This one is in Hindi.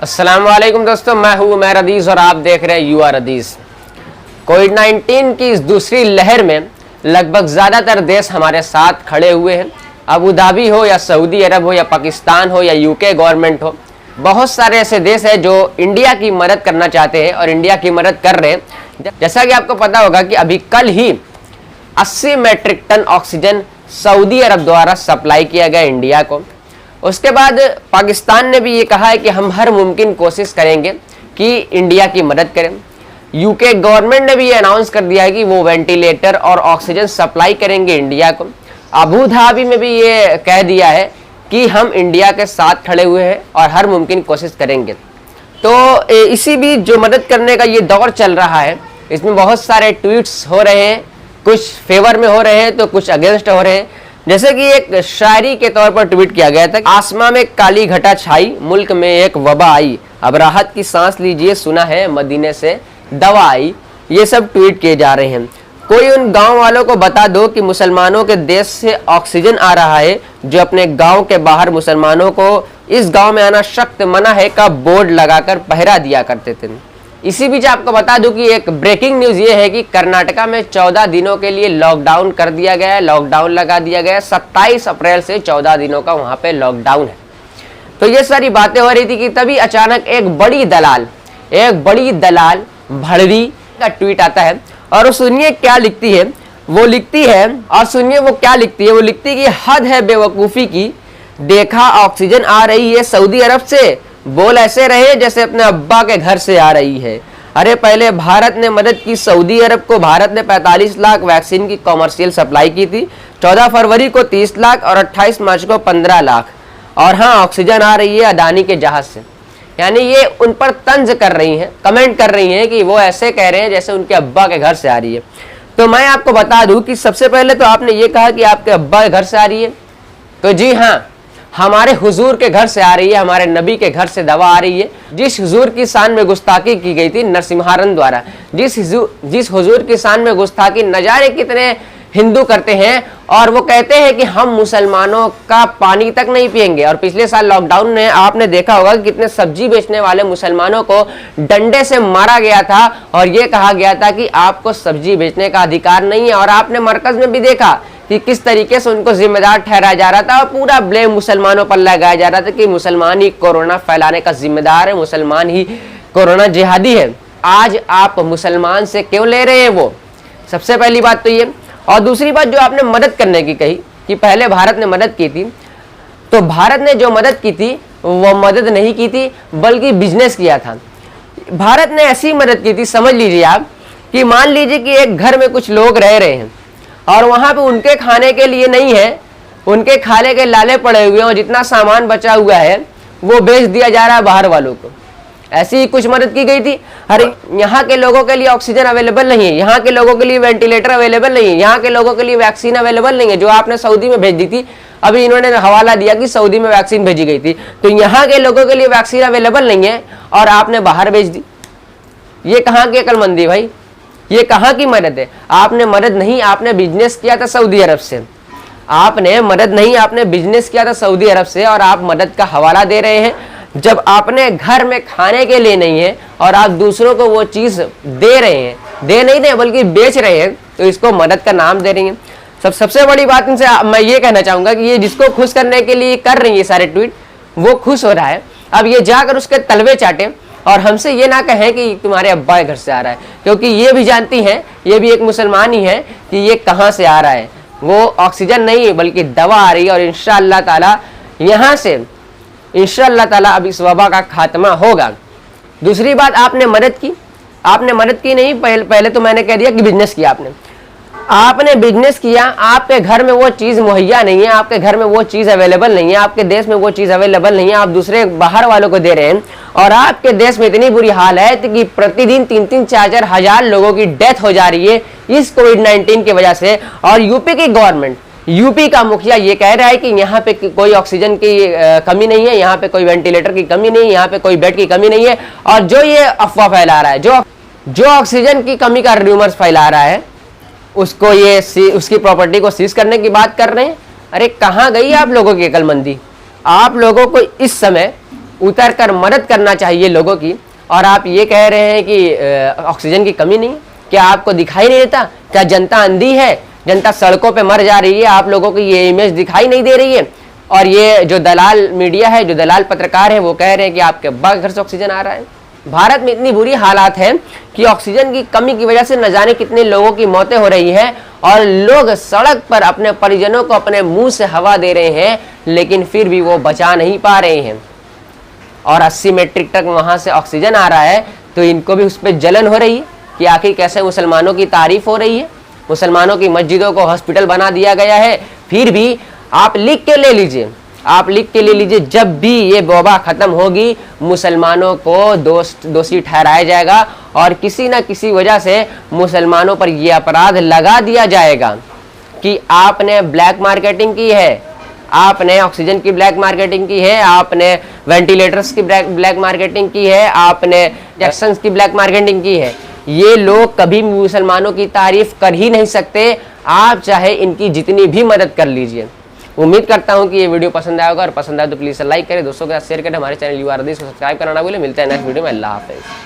अस्सलाम वालेकुम दोस्तों, मैं हूं उमैर अदीज़ और आप देख रहे हैं यू आर अदीज़। कोविड-19 की इस दूसरी लहर में लगभग ज़्यादातर देश हमारे साथ खड़े हुए हैं। अबू धाबी हो या सऊदी अरब हो या पाकिस्तान हो या यूके गवर्नमेंट हो, बहुत सारे ऐसे देश हैं जो इंडिया की मदद करना चाहते हैं और इंडिया की मदद कर रहे हैं। जैसा कि आपको पता होगा कि अभी कल ही 80 मैट्रिक टन ऑक्सीजन सऊदी अरब द्वारा सप्लाई किया गया इंडिया को। उसके बाद पाकिस्तान ने भी ये कहा है कि हम हर मुमकिन कोशिश करेंगे कि इंडिया की मदद करें। यूके गवर्नमेंट ने भी ये अनाउंस कर दिया है कि वो वेंटिलेटर और ऑक्सीजन सप्लाई करेंगे इंडिया को। अबू धाबी में भी ये कह दिया है कि हम इंडिया के साथ खड़े हुए हैं और हर मुमकिन कोशिश करेंगे। तो इसी बीच जो मदद करने का ये दौर चल रहा है, इसमें बहुत सारे ट्वीट्स हो रहे हैं, कुछ फेवर में हो रहे हैं तो कुछ अगेंस्ट हो रहे हैं। जैसे कि एक शायरी के तौर पर ट्वीट किया गया था, आसमां में काली घटा छाई, मुल्क में एक वबा आई, अब राहत की सांस लीजिए, सुना है मदीने से दवा आई। ये सब ट्वीट किए जा रहे हैं। कोई उन गांव वालों को बता दो कि मुसलमानों के देश से ऑक्सीजन आ रहा है, जो अपने गांव के बाहर मुसलमानों को इस गांव में आना सख्त मना है का बोर्ड लगाकर पहरा दिया करते थे। इसी बीच आपको बता दूं कि एक ब्रेकिंग न्यूज ये है कि कर्नाटका में 14 दिनों के लिए लॉकडाउन कर दिया गया है, लॉकडाउन लगा दिया गया है। 27 अप्रैल से 14 दिनों का वहां पे लॉकडाउन है। तो ये सारी बातें हो रही थी कि तभी अचानक एक बड़ी दलाल भड़वी का ट्वीट आता है और सुनिए क्या लिखती है। वो लिखती है वो लिखती है कि हद है बेवकूफ़ी की, देखा ऑक्सीजन आ रही है सऊदी अरब से, बोल ऐसे रहे जैसे अपने अब्बा के घर से आ रही है। अरे पहले भारत ने मदद की सऊदी अरब को। भारत ने 45 लाख वैक्सीन की कॉमर्शियल सप्लाई की थी, 14 फरवरी को 30 लाख और 28 मार्च को 15 लाख। और हाँ, ऑक्सीजन आ रही है अडानी के जहाज से। यानी ये उन पर तंज कर रही हैं, कमेंट कर रही हैं कि वो ऐसे कह रहे हैं जैसे उनके अब्बा के घर से आ रही है। तो मैं आपको बता दूं कि सबसे पहले तो आपने ये कहा कि आपके अब्बा के घर से आ रही है, तो जी हाँ, हमारे हुजूर के घर से आ रही है, हमारे नबी के घर से दवा आ रही है। जिस हुजूर की शान में गुस्ताखी की गई थी नरसिम्हारन द्वारा, जिस हुजूर की शान में गुस्ताखी न जाने कितने हिंदू करते हैं, और वो कहते हैं कि हम मुसलमानों का पानी तक नहीं पिएंगे। और पिछले साल लॉकडाउन में आपने देखा होगा कि कितने सब्जी बेचने वाले मुसलमानों को डंडे से मारा गया था और ये कहा गया था कि आपको सब्जी बेचने का अधिकार नहीं है। और आपने मरकज में भी देखा कि किस तरीके से उनको जिम्मेदार ठहराया जा रहा था और पूरा ब्लेम मुसलमानों पर लगाया जा रहा था कि मुसलमान ही कोरोना फैलाने का जिम्मेदार है, मुसलमान ही कोरोना जिहादी है। आज आप मुसलमान से क्यों ले रहे हैं? वो सबसे पहली बात तो ये। और दूसरी बात जो आपने मदद करने की कही कि पहले भारत ने मदद की थी, तो भारत ने जो मदद की थी वो मदद नहीं की थी बल्कि बिजनेस किया था। भारत ने ऐसी मदद की थी, समझ लीजिए आप, कि मान लीजिए कि एक घर में कुछ लोग रह रहे हैं और वहां पे उनके खाने के लिए नहीं है, उनके खाने के लाले पड़े हुए हैं और जितना सामान बचा हुआ है वो बेच दिया जा रहा है बाहर वालों को। ऐसी ही कुछ मदद की गई थी। अरे यहाँ के लोगों के लिए ऑक्सीजन अवेलेबल नहीं है, यहाँ के लोगों के लिए वेंटिलेटर अवेलेबल नहीं है, यहाँ के लोगों के लिए वैक्सीन अवेलेबल नहीं है, जो आपने सऊदी में भेज दी थी। अभी इन्होंने हवाला दिया कि सऊदी में वैक्सीन भेजी गई थी, तो यहाँ के लोगों के लिए वैक्सीन अवेलेबल नहीं है और आपने बाहर भेज दी। ये कहाँ की अक्लमंदी भाई? ये कहाँ की मदद है? आपने मदद नहीं, आपने बिजनेस किया था सऊदी अरब से। आपने मदद नहीं, आपने बिजनेस किया था सऊदी अरब से और आप मदद का हवाला दे रहे हैं जब आपने घर में खाने के लिए नहीं है और आप दूसरों को वो चीज़ दे रहे हैं, दे नहीं रहे बल्कि बेच रहे हैं, तो इसको मदद का नाम दे रही हैं। सबसे बड़ी बात इनसे मैं ये कहना चाहूँगा कि ये जिसको खुश करने के लिए कर रही है सारे ट्वीट, वो खुश हो रहा है। अब ये जाकर उसके तलवे चाटे और हमसे ये ना कहें कि तुम्हारे अब्बा के घर से आ रहा है, क्योंकि ये भी जानती हैं, ये भी एक मुसलमान ही है, कि ये कहाँ से आ रहा है। वो ऑक्सीजन नहीं है बल्कि दवा आ रही है और इंशाअल्लाह ताला यहाँ से इंशाअल्लाह ताला अब इस वबा का खात्मा होगा। दूसरी बात, आपने मदद की नहीं, पहले तो मैंने कह दिया कि बिजनेस किया आपने बिजनेस किया। आपके घर में वो चीज़ मुहैया नहीं है, आपके घर में वो चीज़ अवेलेबल नहीं है, आपके देश में वो चीज़ अवेलेबल नहीं है, आप दूसरे बाहर वालों को दे रहे हैं। और आपके देश में इतनी बुरी हाल है कि प्रतिदिन 3-3, 4-4 हजार लोगों की डेथ हो जा रही है इस कोविड-19 की वजह से। और यूपी की गवर्नमेंट, यूपी का मुखिया ये कह रहा है कि यहाँ पे कोई ऑक्सीजन की कमी नहीं है, यहाँ पे कोई वेंटिलेटर की कमी नहीं है, यहाँ पे कोई बेड की कमी नहीं है। और जो ये अफवाह फैला रहा है, जो ऑक्सीजन की कमी का रूमर्स फैला रहा है, उसको ये उसकी प्रॉपर्टी को सीज करने की बात कर रहे हैं। अरे कहाँ गई आप लोगों की अक्लमंदी? आप लोगों को इस समय उतर कर मदद करना चाहिए लोगों की। और आप ये कह रहे हैं कि ऑक्सीजन की कमी नहीं, क्या आपको दिखाई नहीं देता? क्या जनता अंधी है? जनता सड़कों पे मर जा रही है, आप लोगों को ये इमेज दिखाई नहीं दे रही है? और ये जो दलाल मीडिया है, जो दलाल पत्रकार है, वो कह रहे हैं कि आपके घर से ऑक्सीजन आ रहा है। भारत में इतनी बुरी हालात है कि ऑक्सीजन की कमी की वजह से न जाने कितने लोगों की मौतें हो रही हैं और लोग सड़क पर अपने परिजनों को अपने मुंह से हवा दे रहे हैं, लेकिन फिर भी वो बचा नहीं पा रहे हैं। और 80 मीट्रिक टन वहां से ऑक्सीजन आ रहा है, तो इनको भी उस पर जलन हो रही है कि आखिर कैसे मुसलमानों की तारीफ हो रही है। मुसलमानों की मस्जिदों को हॉस्पिटल बना दिया गया है, फिर भी आप लिख के ले लीजिए, आप लिख के ले लीजिए, जब भी ये वबा खत्म होगी मुसलमानों को दोषी ठहराया जाएगा और किसी ना किसी वजह से मुसलमानों पर यह अपराध लगा दिया जाएगा कि आपने ब्लैक मार्केटिंग की है, आपने ऑक्सीजन की ब्लैक मार्केटिंग की है, आपने वेंटिलेटर्स की ब्लैक मार्केटिंग की है, आपने इंजेक्शंस की ब्लैक मार्केटिंग की है। ये लोग कभी मुसलमानों की तारीफ कर ही नहीं सकते, आप चाहे इनकी जितनी भी मदद कर लीजिए। उम्मीद करता हूं कि ये वीडियो पसंद आएगा, और पसंद आए तो प्लीज लाइक करें, दोस्तों के साथ शेयर करें, हमारे चैनल यूआर हदीस को सब्सक्राइब करना ना भूलें। मिलते हैं नेक्स्ट वीडियो में। अल्लाह हाफिज़।